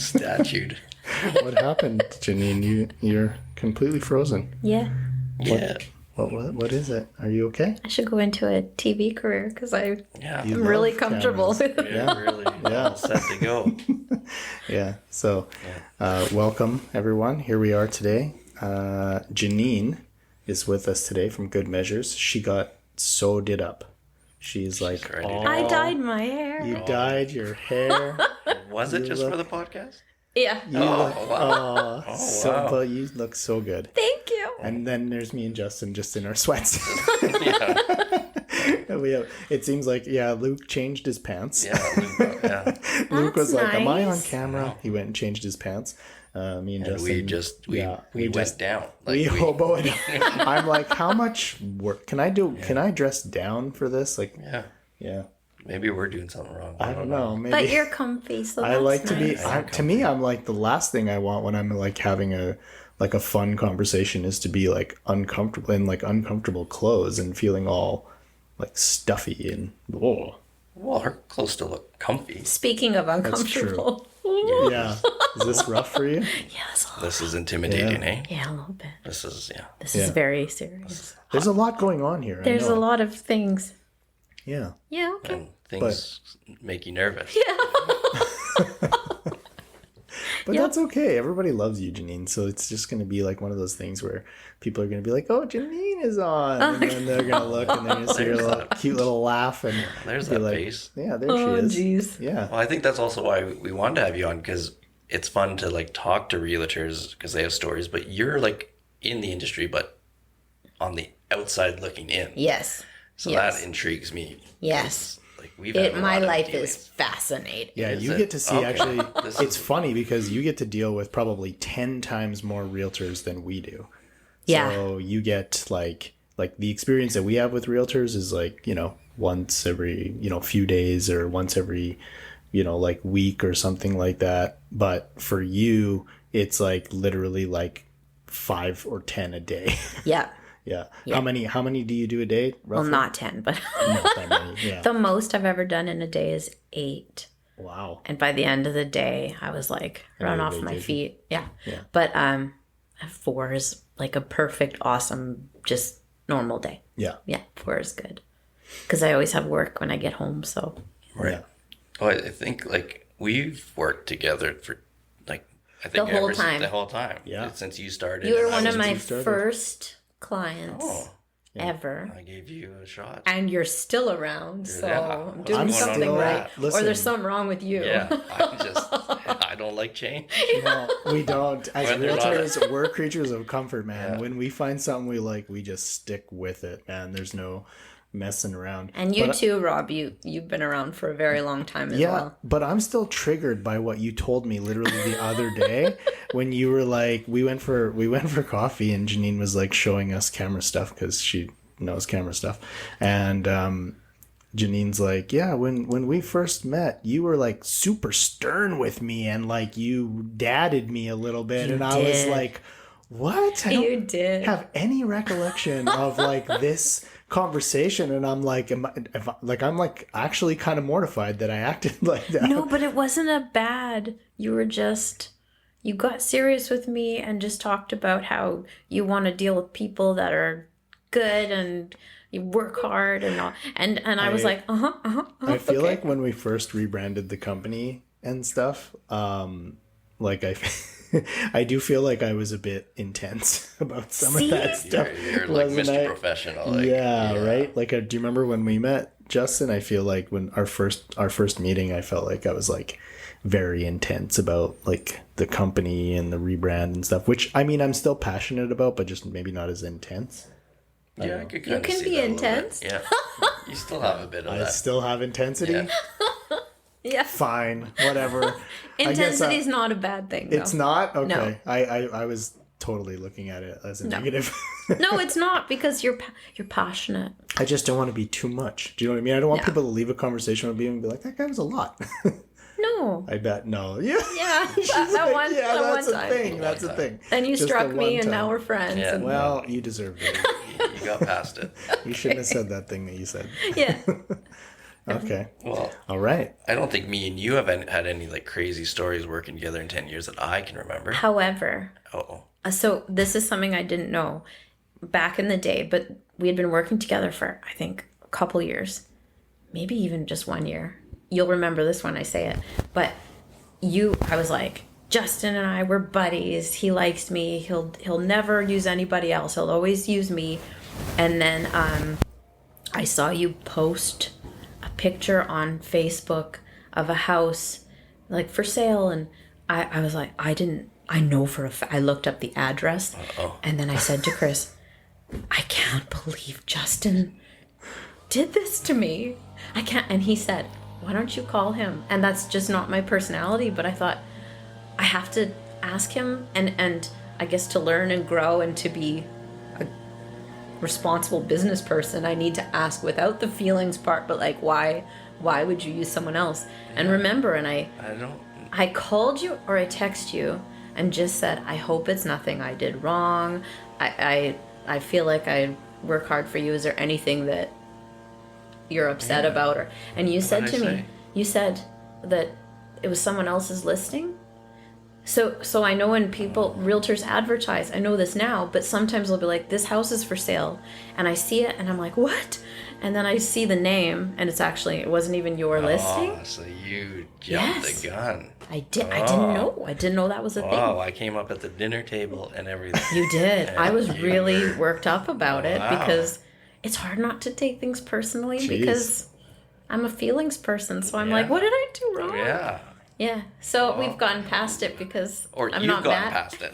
Statued. What happened, Janine? You're completely frozen. Yeah. Yeah. What is it? Are you okay? I should go into a TV career because I'm You really love comfortable cameras. with it. Yeah, really all set to go. Yeah. So, welcome everyone. Here we are today. Janine is with us today from Good Measures. She got so did up. She's like, ready to I go. dyed my hair. You dyed your hair. Was it just for the podcast? Yeah. You look, wow. Wow. but you look so good. Thank you. And then there's me and Justin just in our sweats. Yeah. It seems like, Luke changed his pants. Yeah. Luke was That's like, am I on nice. camera? He went and changed his pants. Me and Justin. we went down. We hoboed. I'm like, how much work can I do? Can I dress down for this? Like, yeah. Maybe we're doing something wrong. I don't know. Maybe But you're comfy, so that's I like to nice. be. To me, I'm like the last thing I want when I'm like having a fun conversation is to be like uncomfortable in like uncomfortable clothes and feeling all like stuffy and Well, her clothes still look comfy. Speaking of uncomfortable. yeah. Is this rough for you? Yes. This is intimidating, eh? Yeah, a little bit. This is, This is very serious. There's a lot going on here. There's I know. a lot of things. Yeah. Yeah, okay. And things make you nervous. But that's okay. Everybody loves you, Janine. So it's just going to be like one of those things where people are going to be like, "Oh, Janine is on," and then they're going to look and they're going to see your cute little laugh and There's be that like, face. "Yeah, there Oh, she is." jeez. Yeah. Well, I think that's also why we wanted to have you on, because it's fun to like talk to realtors because they have stories, but you're like in the industry, but on the outside looking in. Yes. So Yes. that intrigues me. Yes. Like we've had a My lot of life dealings. is fascinating. Yeah, Is you it? get to see Okay. actually. This It's is- funny because you get to deal with probably 10 times more realtors than we do. Yeah. So you get like the experience that we have with realtors is like, once every, few days or once every, like week or something like that. But for you, it's like literally like 5 or 10 a day. Yeah. Yeah. How many do you do a day? Well, Roughly? not 10, but Not that many. Yeah. the most I've ever done in a day is 8. Wow. And by the end of the day, I was like run off my vacation. feet. Yeah. Yeah. But 4 is like a perfect, awesome, just normal day. Yeah. Yeah, 4 is good. Because I always have work when I get home, so. Right. Yeah. Oh, I think like we've worked together for like I think The whole ever since- time. the whole time. Yeah. Since you started. You were and I one of was- my you started. first clients Oh, ever. I gave you a shot. And you're still around, so Yeah. I'm doing I'm something still- right. listen. Or there's something wrong with you. Yeah, I don't like change. No, we don't. As When they're not- realtors, we're creatures of comfort, man. Yeah. When we find something we like, we just stick with it, man. There's no messing around. And you But- too, Rob. You've been around for a very long time as Yeah, well. but I'm still triggered by what you told me literally the other day when you were like, we went for coffee and Janine was like showing us camera stuff because she knows camera stuff, and Janine's like, yeah, when we first met, you were like super stern with me and like you dadded me a little bit, and I was did. like, what? I You don't did. have any recollection of like this conversation, and I'm like, I'm like actually kind of mortified that I acted like that. No, but it wasn't a bad. You were just, you got serious with me and just talked about how you want to deal with people that are good and you work hard and all. And I was like, I feel okay. like when we first rebranded the company and stuff, like I do feel like I was a bit intense about some See? of that stuff. You're like wasn't Mr. I? Professional. Like, Yeah, right. Like, do you remember when we met, Justin? I feel like when our first meeting, I felt like I was like very intense about like the company and the rebrand and stuff. Which I mean, I'm still passionate about, but just maybe not as intense. Yeah, I could kind of can see be that a little bit. intense. Yeah, you still have a bit of I that. still have intensity. Yeah. Yeah. Fine, whatever. Intensity is not a bad thing, though. It's not okay. No. I was totally looking at it as a negative. No, it's not, because you're passionate. I just don't want to be too much. Do you know what I mean? I don't want people to leave a conversation with me and be like, that guy was a lot. No. I bet no. Yeah. Yeah, She's that like, one, yeah, that that's one a time. thing. That's a thing. Then you Just struck the me, one and now time. we're friends. Yeah. And, Well, you deserved it. You got past it. You shouldn't have said that thing that you said. yeah. Okay. Well, All right. I don't think me and you have had any like crazy stories working together in 10 years that I can remember. However, Oh, so this is something I didn't know back in the day, but we had been working together for, I think, a couple years, maybe even just 1 year. You'll remember this when I say it. But I was like, Justin and I were buddies. He likes me. He'll never use anybody else. He'll always use me. And then I saw you post a picture on Facebook of a house like for sale, and I was like, I know for a fact. I looked up the address, and then I said to Chris, I can't believe Justin did this to me. I can't. And he said, why don't you call him? And that's just not my personality, but I thought I have to ask him, and I guess to learn and grow and to be a responsible business person, I need to ask without the feelings part, but like, why would you use someone else? And remember, and I called you or I text you and just said, I hope it's nothing I did wrong. I feel like I work hard for you. Is there anything that you're upset about? And you said to me, you said that it was someone else's listing. So I know when realtors advertise, I know this now, but sometimes they'll be like, this house is for sale. And I see it and I'm like, what? And then I see the name and it wasn't even your listing. Oh, so you jumped the gun. I did. I didn't know. I didn't know that was a thing. Oh, I came up at the dinner table and everything. You did. I was really worked up about it because it's hard not to take things personally because I'm a feelings person. So I'm like, what did I do wrong? Yeah. Yeah. So we've gotten past it because I'm you've not gotten mad. past it.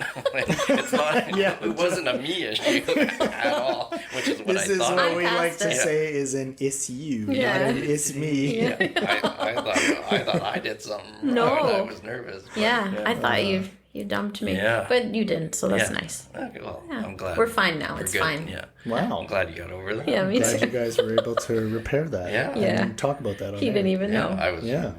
It's not. It wasn't a me issue at all, which is what This I is thought. what we passed like to it. say is an it's you, Yeah. not an it's me. Yeah. I thought I did something No. wrong. I was nervous. But, I thought you dumped me. Yeah. But you didn't, so that's nice. Okay, well, Yeah. I'm glad. We're fine now. We're It's good. fine. Yeah. Wow. I'm glad you got over that. Yeah, me Glad you too. guys were able to repair that. Yeah. Yeah. And talk about that on He air. didn't even Yeah, know. I was. Yeah.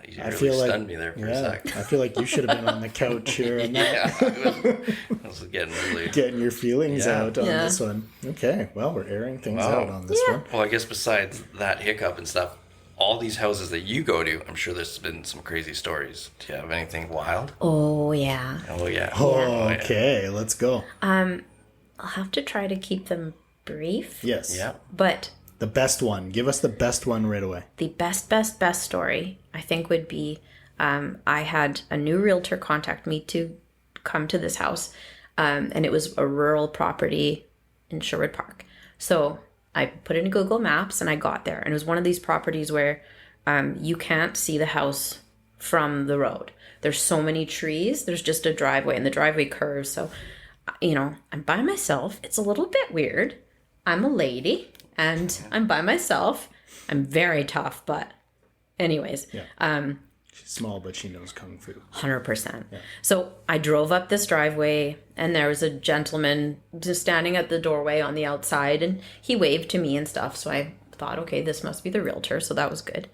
You I really feel like stunned me there for a sec. I feel like you should have been on the couch here and Yeah, I was getting really. getting your feelings Yeah. out on Yeah. this one. Okay, well, we're airing things Wow. out on this Yeah. one. Well, I guess besides that hiccup and stuff, all these houses that you go to, I'm sure there's been some crazy stories. Do you have anything wild? Oh, yeah. Oh yeah. Oh, yeah. okay, let's go. I'll have to try to keep them brief. Yes. Yeah. But The best one. Give us the best one right away. the best story, I think, would be I had a new realtor contact me to come to this house. And it was a rural property in Sherwood Park. So I put it in Google Maps and I got there. And it was one of these properties where you can't see the house from the road. There's so many trees. There's just a driveway and the driveway curves. So, I'm by myself. It's a little bit weird. I'm a lady and I'm by myself. I'm very tough, but anyways. Yeah. She's small, but she knows kung fu. 100%. So I drove up this driveway and there was a gentleman just standing at the doorway on the outside and he waved to me and stuff. So I thought, okay, this must be the realtor. So that was good.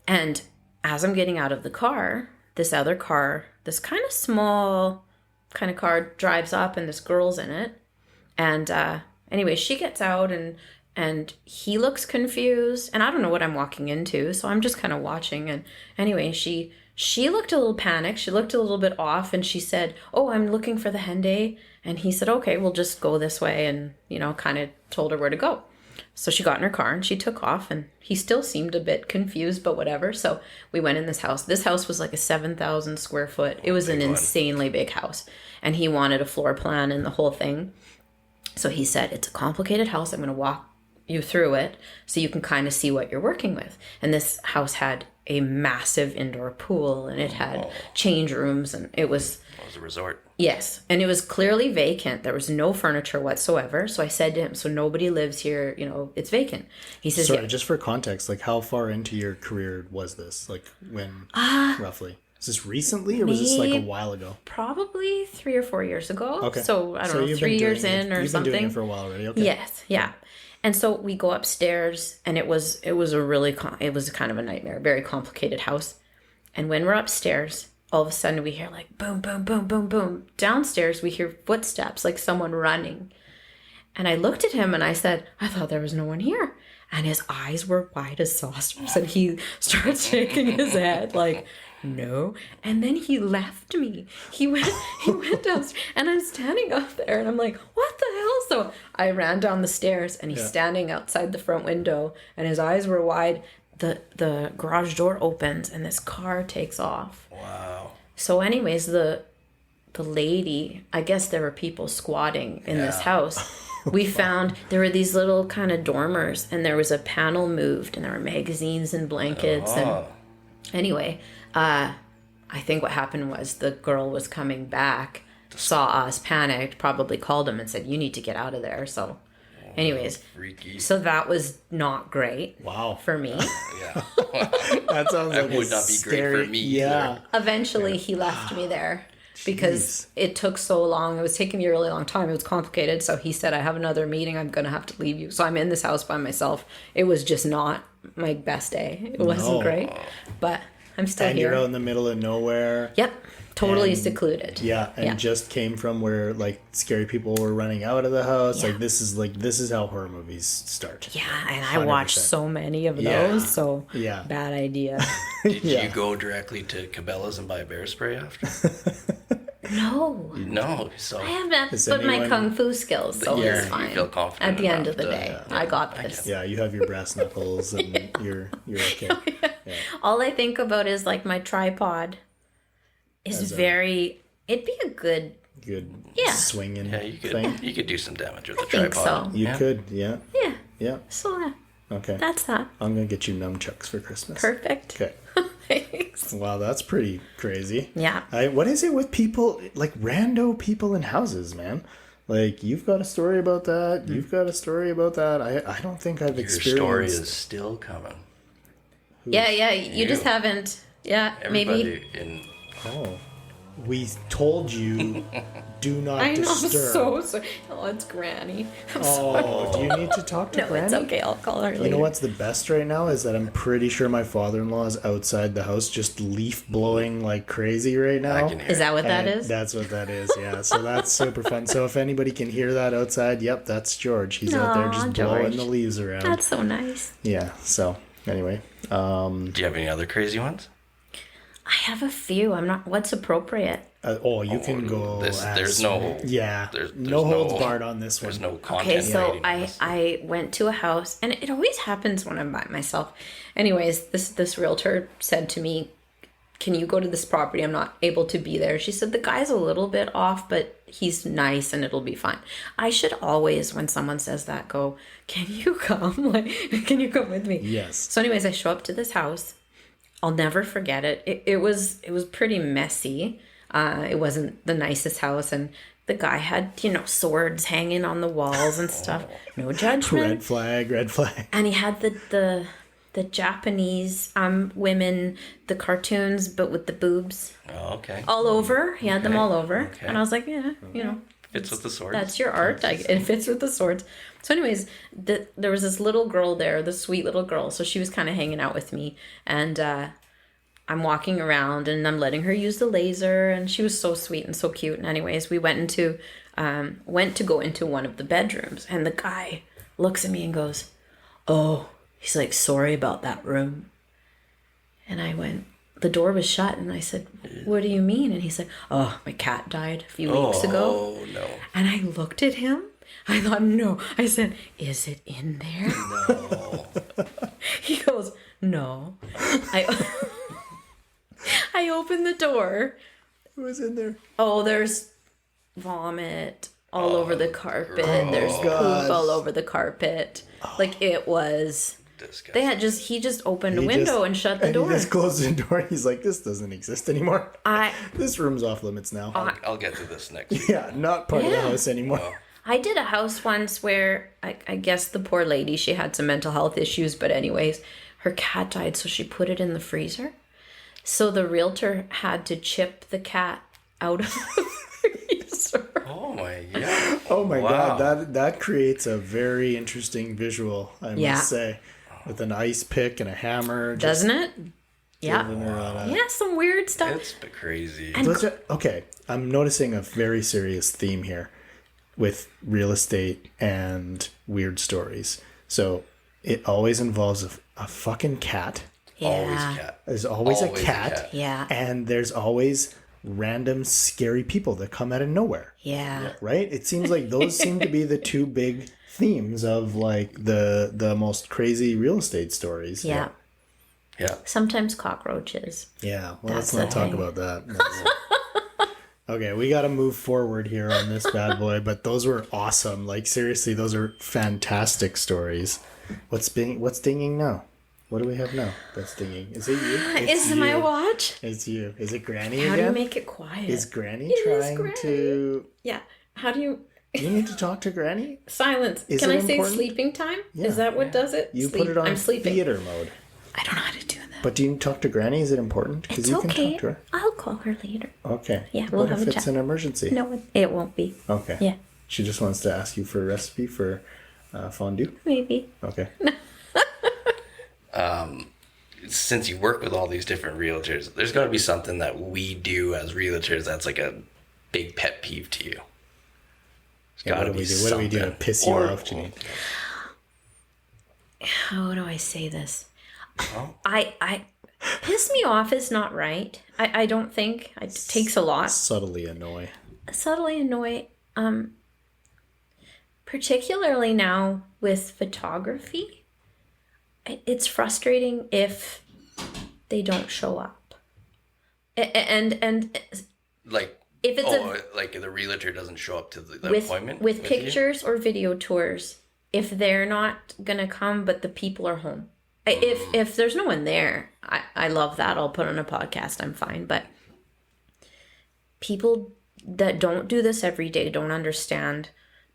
And as I'm getting out of the car, this other car, this kind of small kind of car drives up and this girl's in it. And anyway, she gets out and he looks confused and I don't know what I'm walking into, so I'm just kind of watching. And anyway, she looked a little panicked, she looked a little bit off, and she said, oh, I'm looking for the Hyundai. And he said, okay, we'll just go this way, and kind of told her where to go. So she got in her car and she took off, and he still seemed a bit confused, but whatever. So we went in this house. This house was like a 7,000 square foot. It was an insanely big house, and he wanted a floor plan and the whole thing. So he said, it's a complicated house. I'm going to walk you through it so you can kind of see what you're working with. And this house had a massive indoor pool and it had change rooms, and it was a resort. Yes. And it was clearly vacant. There was no furniture whatsoever. So I said to him, so nobody lives here, it's vacant. He says, Sorry, yeah. just for context, like how far into your career was this? Like when, roughly? Is this recently or was this like a while ago? Probably 3 or 4 years ago. Okay. So I don't know, you've 3 been years doing in it- or you've something. been doing it for a while already. Okay. Yes. Yeah. And so we go upstairs, and it was a really it was kind of a nightmare, very complicated house. And when we're upstairs, all of a sudden we hear like boom, boom, boom, boom, boom. Downstairs we hear footsteps, like someone running. And I looked at him and I said, I thought there was no one here. and his eyes were wide as saucers, and he starts shaking his head like, no. And then he left me. He went downstairs, and I'm standing up there, and I'm like, what the hell? So I ran down the stairs, and he's standing outside the front window, and his eyes were wide. The garage door opens, and this car takes off. Wow. So anyways, the lady, I guess there were people squatting in this house. We found there were these little kind of dormers, and there was a panel moved, and there were magazines and blankets. And anyway, I think what happened was the girl was coming back, saw us, panicked, probably called him and said, you need to get out of there. So anyways, freaky. So that was not great. Wow. For me. Yeah. That sounds like would not be great for me either. Eventually he left me there because it took so long. It was taking me a really long time. It was complicated. So he said, I have another meeting. I'm going to have to leave you. So I'm in this house by myself. It was just not my best day. It wasn't great, but I'm still And here. you're out in the middle of nowhere. Yep. Totally secluded. Yeah, and just came from where like scary people were running out of the house. Yeah. Like this is how horror movies start. Yeah, and I watched 100%. so many of those, Yeah. so Yeah. bad idea. Did you go directly to Cabela's and buy bear spray after? No. No. So I haven't Is put my anyone- kung fu skills, so Yeah, it's you fine. feel confident At the end enough of the to- day, yeah. I got I this. Yeah, you have your brass knuckles and you're okay. All I think about is like my tripod is it'd be a good, Good Yeah. swinging Yeah, you thing. could do some damage with the think tripod. so. You Yeah. could, yeah. yeah. Yeah. So Okay. that's that. I'm gonna get you nunchucks for Christmas. Perfect. Okay. Thanks. Wow, that's pretty crazy. Yeah. What is it with people, like rando people in houses, man? Like, you've got a story about that. You've got a story about that. I don't think I've Your experienced. story is still coming. Yeah. You just haven't. Yeah. Everybody Maybe. in Oh. We told you, do not I know. disturb. So sorry. Oh, it's Granny. I'm sorry. Oh, do you need to talk to No, Granny? it's okay. I'll call her later. You know what's the best right now is that I'm pretty sure my father-in-law is outside the house just leaf blowing like crazy right now. I can hear Is that what that And is? That's what that is, yeah. So that's super fun. So if anybody can hear that outside, yep, that's George. He's out there Aw, just blowing George. the leaves around. That's so nice. Yeah, so anyway. Do you have any other crazy ones? I have a few. I'm not. What's appropriate? You can go. There's no. Yeah, There's no holds no- barred on this one. There's no content. Okay, so rating on this. I went to a house, and it always happens when I'm by myself. Anyways, this realtor said to me, "Can you go to this property? I'm not able to be there." She said the guy's a little bit off, but he's nice, and it'll be fine. I should always, when someone says that, go, "Can you come? Like, can you come with me?" Yes. So, anyways, I show up to this house. I'll never forget it. It was pretty messy. It wasn't the nicest house, and the guy had swords hanging on the walls and stuff. No judgment. Red flag. And he had the Japanese women, the cartoons, but with the boobs Oh, okay. all over. He had them all over, Okay. and I was like, yeah, Fits with the sword. that's your art. It fits with the swords. So, anyways, there was this little girl there, this sweet little girl. So she was kind of hanging out with me, and I'm walking around, and I'm letting her use the laser, and she was so sweet and so cute. And anyways, we went to go into one of the bedrooms, and the guy looks at me and goes, "Oh," he's like, "sorry about that room." And I went, the door was shut, and I said, "What do you mean?" And he said, "Oh, my cat died a few weeks ago." Oh no. And I looked at him. I thought, no. I said, "Is it in there?" No. He goes, "No." I opened the door. Who was in there? Oh, there's vomit all over the carpet. There's poop gosh. all over the carpet. Like it was. Disgusting. He just opened a window and shut the and door. He just closed the door. He's like, this doesn't exist anymore. I This room's off limits now. I'll get to this next week. Yeah, not part of the Yeah. house anymore. I did a house once where I guess the poor lady, she had some mental health issues, but anyways, her cat died, so she put it in the freezer. So the realtor had to chip the cat out of the freezer. Oh my god. Oh my Wow. god, that creates a very interesting visual, I Yeah. must say. With an ice pick and a hammer. Doesn't it? Yeah. giving her a- Yeah, some weird stuff. It's crazy. And Okay, I'm noticing a very serious theme here with real estate and weird stories. So it always involves a fucking cat. Always Yeah. cat. There's always, Always a cat. Yeah. And there's always random scary people that come out of nowhere. Yeah. Right? It seems like those seem to be the two big themes of like the most crazy real estate stories. Yeah. Yeah. Sometimes cockroaches. Yeah. Well, let's That's not the talk thing. about that. Okay, we got to move forward here on this bad boy, but those were awesome. Like seriously, those are fantastic stories. What's dinging now? What do we have now? That's dinging. Is it you? It's Is my you. watch? It's you. Is it Granny How again? do you make it quiet? Is Granny It is trying Granny. to? Yeah. How do you You need to talk to Granny. silence? Is Can it I say important? sleeping time? Yeah. Is that what does it? You Sleep. put it on I'm sleeping. theater mode. I don't know how to do that. But do you talk to Granny? Is it important? Because It's you okay. can talk to her. I'll call her later. Okay. Yeah, we'll what have if a it's chat. an emergency? No, it won't be. Okay. Yeah. She just wants to ask you for a recipe for fondue. Maybe. Okay. Since you work with all these different realtors, there's got to be something that we do as realtors that's like a big pet peeve to you. Yeah, Got to what do be we do? What do we do to something. piss you Or- off, Janine? How do I say this? Oh. I piss me off is not right. I don't think it takes a lot. Subtly annoy. Subtly annoy. Particularly now with photography, it's frustrating if they don't show up. And Like, if it's like the realtor doesn't show up to the with appointment with you? pictures or video tours, if they're not gonna come but the people are home, if there's no one there, I love that. I'll put on a podcast, I'm fine. But people that don't do this every day don't understand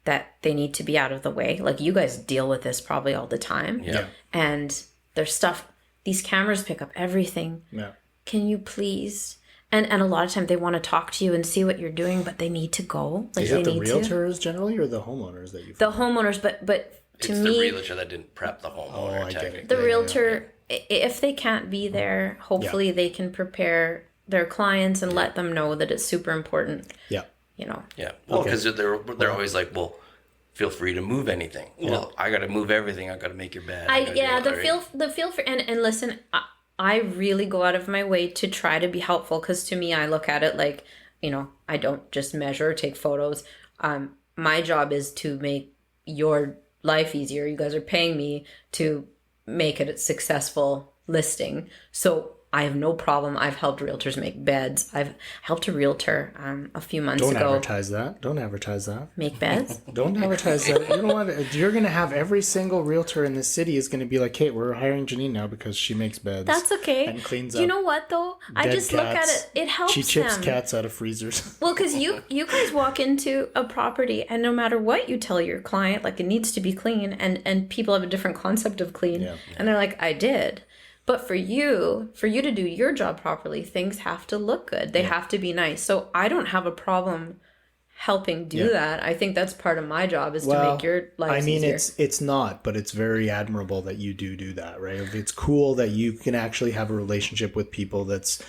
that they need to be out of the way. Like, you guys deal with this probably all the time. Yeah. And there's stuff, these cameras pick up everything. Yeah. Can you please? And a lot of time they want to talk to you and see what you're doing, but they need to go. Like, Is they it the need to. realtors generally or the homeowners that you The homeowners, but to It's me, the realtor that didn't prep the homeowner. I get it. technically. the Yeah, realtor, if they can't be there, hopefully they can prepare their clients and let them know that it's super important. Yeah. You know. Yeah. Well, Okay. because they're always like, well, feel free to move anything. Well, I got to move everything. I got to make your bed. I gotta do all that, right? the feel for and listen, I really go out of my way to try to be helpful, because to me, I look at it like, you know, I don't just measure, take photos. My job is to make your life easier. You guys are paying me to make it a successful listing. So I have no problem. I've helped realtors make beds. I've helped a realtor a few months Don't ago advertise that. Don't advertise that. make beds. Don't advertise that. You don't want to, you're going to have every single realtor in the city is going to be like, hey, we're hiring Janine now because she makes beds. That's okay. And cleans Do you up know what though? I dead just look at cats. it. It helps She chips them. cats out of freezers. Well, because you guys walk into a property and no matter what you tell your client, like, it needs to be clean, and people have a different concept of clean, Yeah. and they're like, I did. But for you to do your job properly, things have to look good. They have to be nice. So I don't have a problem helping do that. I think that's part of my job, is to make your life easier. it's not, but it's very admirable that you do that, right? It's cool that you can actually have a relationship with people that's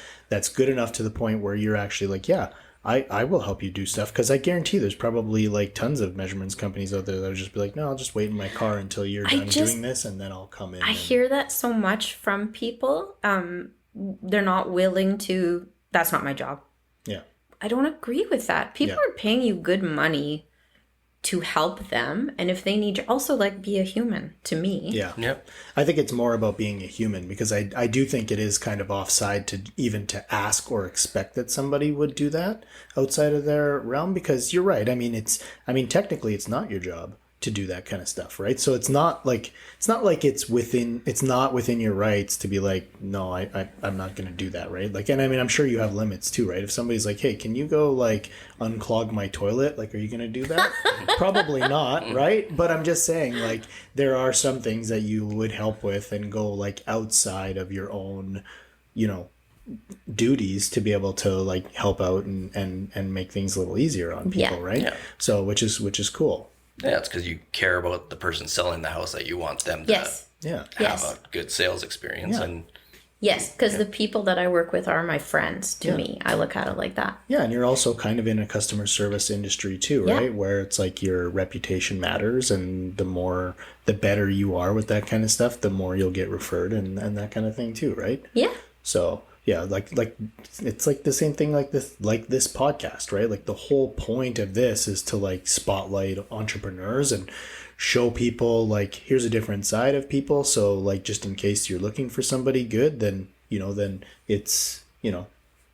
good enough to the point where you're actually like, yeah, I will help you do stuff, because I guarantee there's probably like tons of measurements companies out there that'll just be like, no, I'll just wait in my car until you're done doing this, and then I'll come in. I hear that so much from people. They're not willing to. That's not my job. Yeah. I don't agree with that. People are paying you good money to help them, and if they need you, also, like, be a human to me. Yeah. Yep. I think it's more about being a human, because I do think it is kind of offside to even to ask or expect that somebody would do that outside of their realm, because you're right. I mean, technically it's not your job to do that kind of stuff, right? So it's not like it's not within your rights to be like, no, I'm not going to do that, right? Like, and I mean, I'm sure you have limits too, right? If somebody's like, hey, can you go like unclog my toilet? Like, are you going to do that? Probably not, right? But I'm just saying, like, there are some things that you would help with and go like outside of your own, you know, duties to be able to like help out and make things a little easier on people, right? Yeah. So which is cool. Yeah, it's because you care about the person selling the house, that you want them to Yes. Yeah. have a good sales experience. Yeah. And Yes, because the people that I work with are my friends to me. I look at it like that. Yeah, and you're also kind of in a customer service industry too, right? Where it's like your reputation matters, and the better you are with that kind of stuff, the more you'll get referred and that kind of thing too, right? Yeah. So yeah, like it's like the same thing like this podcast, right? Like the whole point of this is to like spotlight entrepreneurs and show people like here's a different side of people. So like just in case you're looking for somebody good, then then it's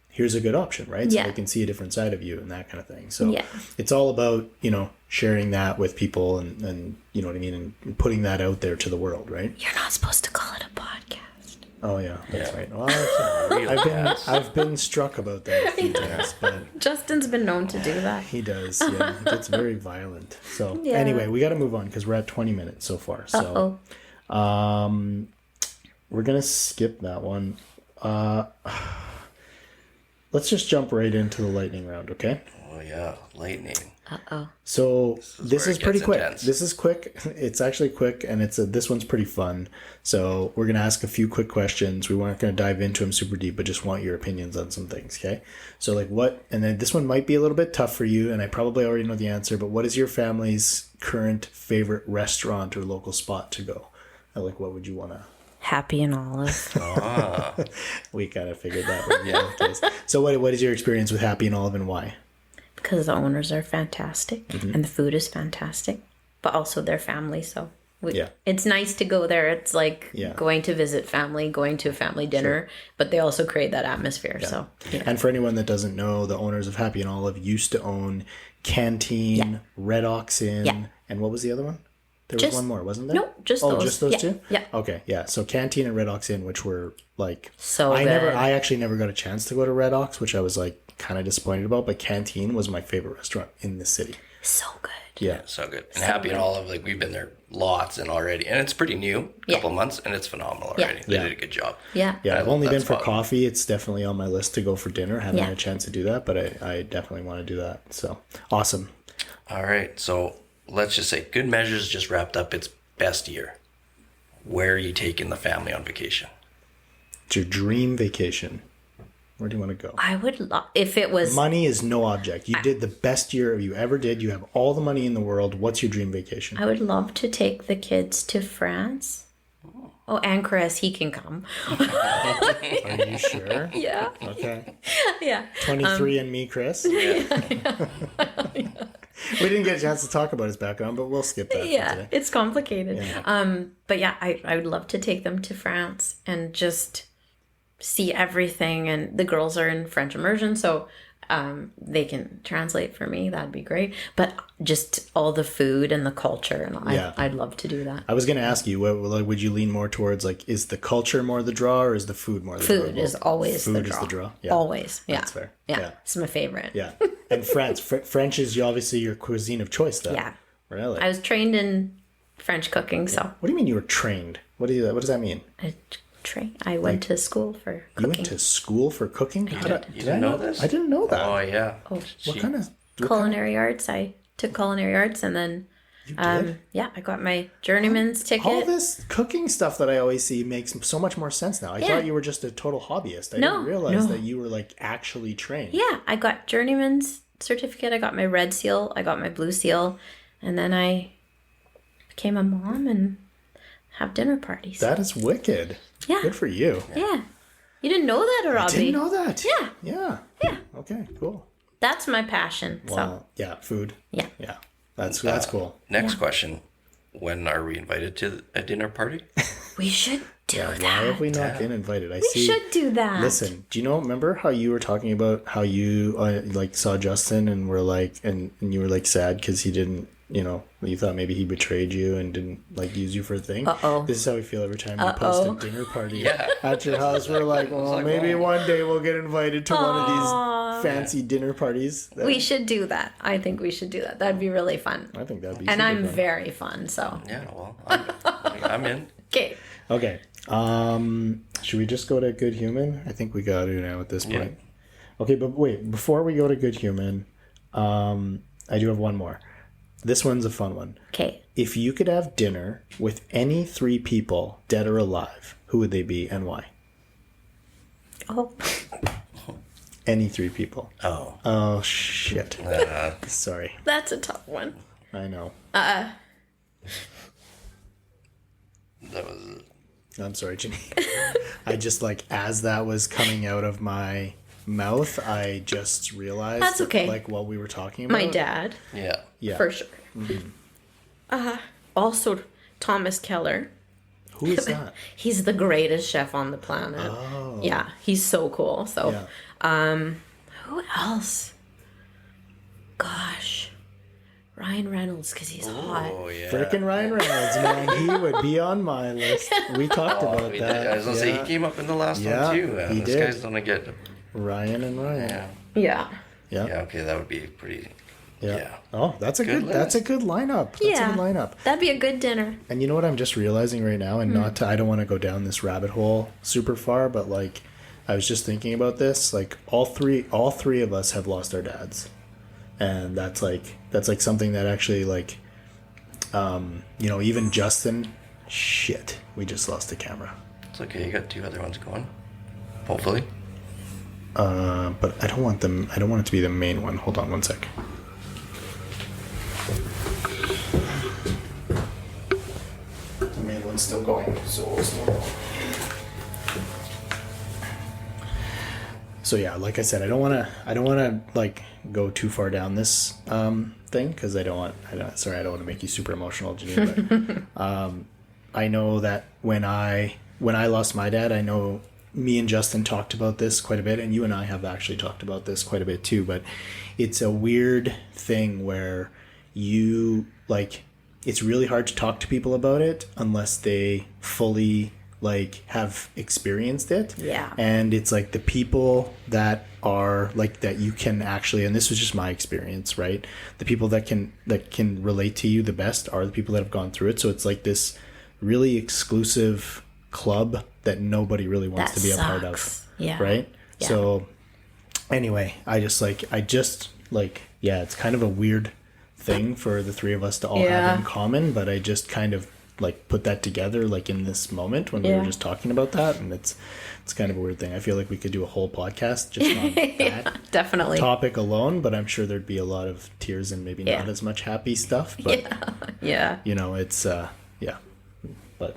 here's a good option, right? So they can see a different side of you and that kind of thing. So it's all about sharing that with people and you know what I mean, and putting that out there to the world, right? You're not supposed to call it a podcast. Oh yeah, that's right. Well, I've been struck about that a few times, but Justin's been known to do that. he does. Yeah, he gets very violent. So anyway, we got to move on because we're at 20 minutes so far. So, we're gonna skip that one. Let's just jump right into the lightning round, okay? Oh yeah, lightning. So this is pretty quick. Intense. This is quick. It's actually quick, and this one's pretty fun. So we're gonna ask a few quick questions. We weren't gonna dive into them super deep, but just want your opinions on some things. Okay. So like what? And then this one might be a little bit tough for you, and I probably already know the answer. But what is your family's current favorite restaurant or local spot to go? Like what would you wanna? Happy and Olive. We kind of figured that would be the case. So what is your experience with Happy and Olive, and why? Because the owners are fantastic and the food is fantastic, but also their family. So it's nice to go there. It's like going to visit family, going to a family dinner, but they also create that atmosphere. Yeah. So, And for anyone that doesn't know, the owners of Happy and Olive used to own Canteen, Red Ox Inn, and what was the other one? There was one more, wasn't there? No, just those. Oh, just those two? Yeah. Okay, yeah. So Canteen and Red Ox Inn, which were like so I good. I actually never got a chance to go to Red Ox, which I was like kind of disappointed about, but Canteen was my favorite restaurant in the city. So good. Yeah. So good. And Happy and Olive, like we've been there lots and already, and it's pretty new, couple months, and it's phenomenal already. They did a good job. Yeah. Yeah, I've only been for coffee. It's definitely on my list to go for dinner. Haven't had a chance to do that, but I definitely want to do that. So awesome. All right. So let's just say Good Measures just wrapped up its best year. Where are you taking the family on vacation? It's your dream vacation. Where do you want to go? I would love if it was money is no object. You did the best year you ever did. You have all the money in the world. What's your dream vacation? I would love to take the kids to France. Oh, and Chris, he can come. Are you sure? Yeah. Okay. Yeah. 23 and me, Chris. We didn't get a chance to talk about his background, but we'll skip that. Yeah, it's complicated. Yeah. But yeah, I would love to take them to France and just see everything. And the girls are in French immersion, so they can translate for me. That'd be great. But just all the food and the culture, and I'd love to do that. I was going to ask you, would you lean more towards like, is the culture more the draw, or is the food more the draw? Food is always the draw. Food is the draw. Yeah. Always. Yeah. That's fair. Yeah. It's my favorite. Yeah. And French is obviously your cuisine of choice, though. Yeah. Really? I was trained in French cooking, so. What do you mean you were trained? What does that mean? I went to school for cooking. You went to school for cooking? You didn't know this? I didn't know that. Oh, yeah. What kind of... Culinary arts. I took culinary arts, and then I got my journeyman's ticket. All this cooking stuff that I always see makes so much more sense now. I thought you were just a total hobbyist. I didn't realize that you were like actually trained. Yeah, I got journeyman's certificate. I got my red seal. I got my blue seal, and then I became a mom and have dinner parties. That is wicked. Yeah. Good for you. Yeah. You didn't know that, Robbie? I didn't know that. Yeah. Yeah. Yeah. Okay, cool. That's my passion. Well, yeah, food. Yeah. Yeah. That's cool. Next question. When are we invited to a dinner party? We should do that. Why have we not been invited? We should do that. Listen, do you remember how you were talking about how you saw Justin and were like, and you were like sad because he didn't, you thought maybe he betrayed you and didn't like use you for a thing? Uh-oh. This is how we feel every time we post a dinner party at your house. We're like, well, maybe one day we'll get invited to one of these fancy dinner parties. We should do that. I think we should do that. That'd be really fun. I think that'd be And super I'm fun. very fun, so. Yeah, well, I'm in. Okay. Okay. Should we just go to Good Human? I think we got to now at this point. Okay, but wait, before we go to Good Human, I do have one more. This one's a fun one. Okay. If you could have dinner with any 3 people, dead or alive, who would they be and why? Oh. Any 3 people. Oh. Oh, shit. Uh, Sorry. That's a tough one. I know. that was... I'm sorry, Janine. I just, like, as that was coming out of my mouth, I just realized... That's okay. Like, what we were talking about. My dad. Yeah. Yeah. For sure. Also, Thomas Keller. Who is that? He's the greatest chef on the planet. Oh. Yeah, he's so cool. So, Yeah. Who else? Gosh. Ryan Reynolds, because he's hot. Oh, yeah. Frickin' Ryan Reynolds, man. He would be on my list. We talked about We that. did. I was going to say, he came up in the last Yeah, one, too. he This did. guy's going to get... Ryan and Ryan. Yeah. Yeah. Yeah. Yeah, okay, that would be pretty... Yeah. Yeah. Oh, that's a Good good that's a list. good lineup. That's Yeah. a good lineup. That'd be a good dinner. And you know what I'm just realizing right now, and not to, I don't want to go down this rabbit hole super far, but like I was just thinking about this, like all three of us have lost our dads. And that's like something that actually like you know, even Justin, shit, we just lost the camera. It's okay, you got 2 other ones going. Hopefully. But I don't want it to be the main one. Hold on one sec. The main one's still going, so we'll still go. So yeah, like I said, I don't want to like go too far down this thing because I don't want to make you super emotional, Janine. But I know that when I lost my dad, I know me and Justin talked about this quite a bit, and you and I have actually talked about this quite a bit too. But it's a weird thing where you like it's really hard to talk to people about it unless they fully like have experienced it. Yeah. And it's like the people that are like that you can actually, and this was just my experience, right? The people that can relate to you the best are the people that have gone through it. So it's like this really exclusive club that nobody really wants That to be a part sucks. of. Yeah. Right? Yeah. So anyway, it's kind of a weird thing for the 3 of us to all have in common, but I just kind of like put that together like in this moment when we were just talking about that, and it's kind of a weird thing. I feel like we could do a whole podcast just on that Definitely. topic alone, but I'm sure there'd be a lot of tears and maybe not as much happy stuff, but Yeah. you know, it's but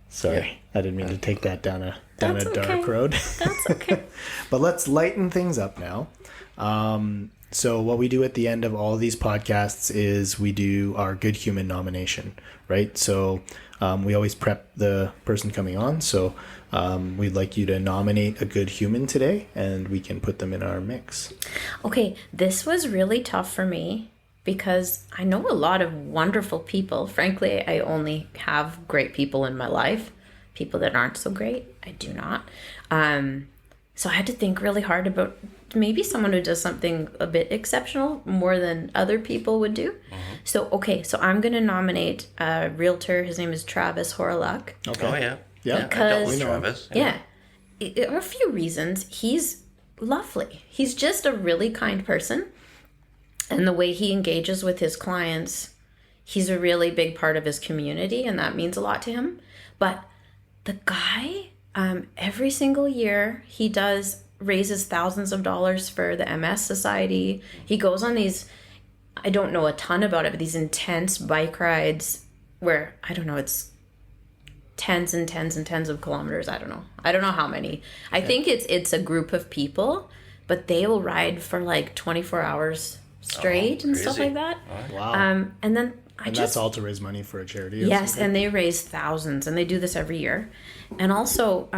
sorry, I didn't mean to take that down a That's dark okay. road. That's okay. But let's lighten things up now. So what we do at the end of all these podcasts is we do our Good Human nomination, right? So we always prep the person coming on. So we'd like you to nominate a good human today, and we can put them in our mix. Okay, this was really tough for me because I know a lot of wonderful people. Frankly, I only have great people in my life. People that aren't so great, I do not. So I had to think really hard about maybe someone who does something a bit exceptional more than other people would do. So I'm going to nominate a realtor. His name is Travis Horlock. Okay. Oh, yeah. Yeah. I dealt Because- with Travis. Yeah. A few reasons. He's lovely. He's just a really kind person. And the way he engages with his clients, he's a really big part of his community, and that means a lot to him. But the guy, every single year, he raises thousands of dollars for the MS Society. He goes on these, I don't know a ton about it, but these intense bike rides where, I don't know, it's tens and tens and tens of kilometers. I don't know how many. I think it's a group of people, but they will ride for like 24 hours straight and stuff crazy. like that. Wow. And then and that's all to raise money for a charity. or yes, something? and they raise thousands, and they do this every year. And also,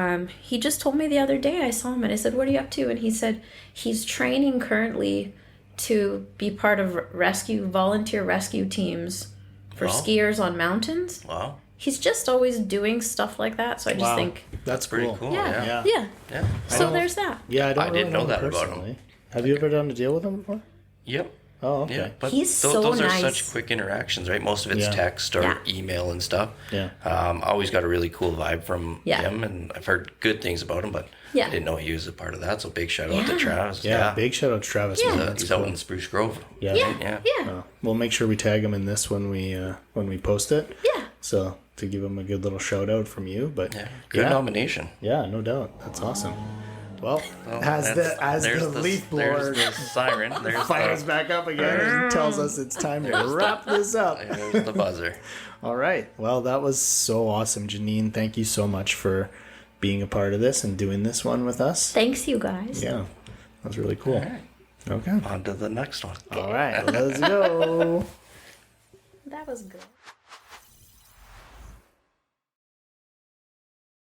he just told me the other day, I saw him and I said, "What are you up to?" And he said he's training currently to be part of volunteer rescue teams for Wow. skiers on mountains. Wow. He's just always doing stuff like that. So I just Wow. think, That's Pretty cool. cool. Yeah. Yeah. yeah. Yeah. So don't- there's that. Yeah, I don't I really didn't know him that about him. personally. Have you ever done a deal with him before? Yep. Oh, okay. Yeah, but He's so those nice. are such quick interactions, right? Most of it's Yeah. text or Yeah. email and stuff. Yeah. Always got a really cool vibe from Yeah. him, and I've heard good things about him, but Yeah. I didn't know he was a part of that. So big shout out to Yeah. Travis. Yeah, big shout out to Travis. Yeah. Man. He's, That's he's cool. out in Spruce Grove. Yeah. Yeah. Yeah. We'll make sure we tag him in this when we post it. Yeah. So to give him a good little shout out from you, but Yeah. Good nomination. Yeah, no doubt. That's awesome. Well, Well, as there's the leaf blower there's the siren. There's fires back up again and tells us it's time to wrap this up. there's the buzzer. All right. Well, that was so awesome, Janine. Thank you so much for being a part of this and doing this one with us. Thanks, you guys. Yeah, that was really cool. All right. Okay. On to the next one. All right, let's go. That was good.